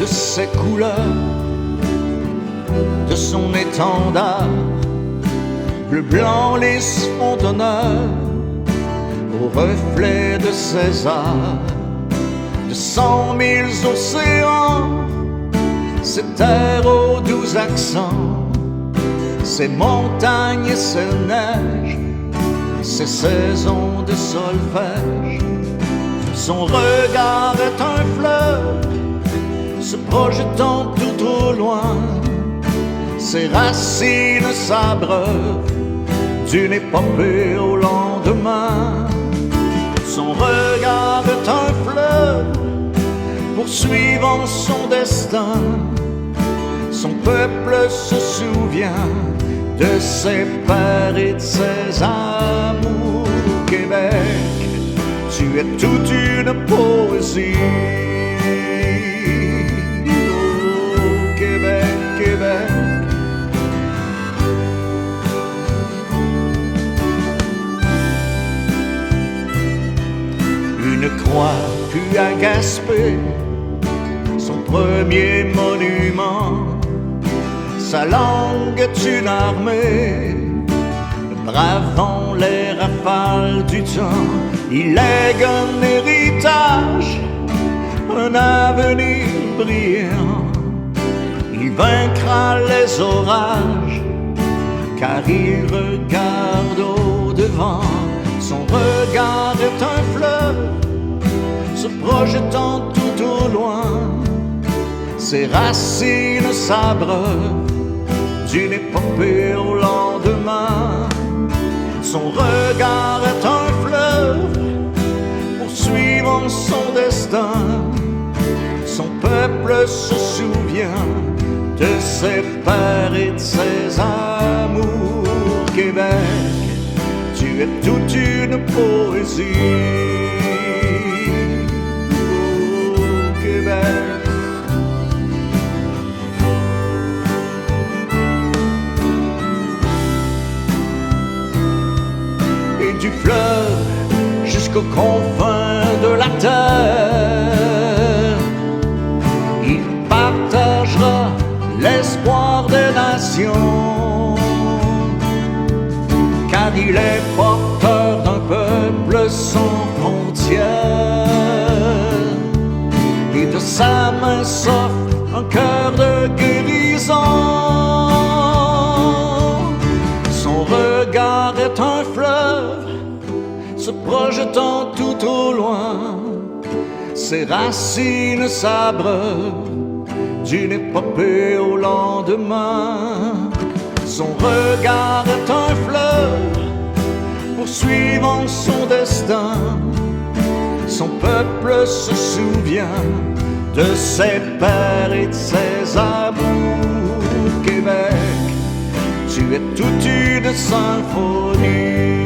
de ses couleurs, de son étendard, bleu, blanc, lys, font honneur au reflet de ses arts, de 100 000 océans, ces terres aux doux accents, ces montagnes et ces neiges, ces saisons de solfège. Son regard est un fleuve se projetant tout au loin, ses racines s'abreuvent d'une épopée au lendemain. Son regard est un fleuve poursuivant son destin. Son peuple se souvient de ses pères et de ses amours. Québec, tu es toute une poésie. Oh, Québec, Québec. Une croix fut à Gaspé, son premier monument. Sa langue est une armée, bravant les rafales du temps. Il lègue un héritage, un avenir brillant. Il vaincra les orages, car il regarde au devant. Son regard est un fleuve se projetant tout au loin, ses racines s'abreuvent d'une épopée au lendemain. Son regard est un fleuve poursuivant son destin. Son peuple se souvient de ses pères et de ses amours. Québec, tu es toute une poésie. Oh, Québec. Du fleuve jusqu'aux confins de la terre, il partagera l'espoir des nations, car il est porteur d'un peuple sans frontières, et de sa main s'offre un cœur de guérison. Son regard est un fleuve se projetant tout au loin, ses racines s'abreuvent d'une épopée au lendemain. Son regard est un fleuve poursuivant son destin. Son peuple se souvient de ses pères et de ses amours. Québec, tu es toute une symphonie.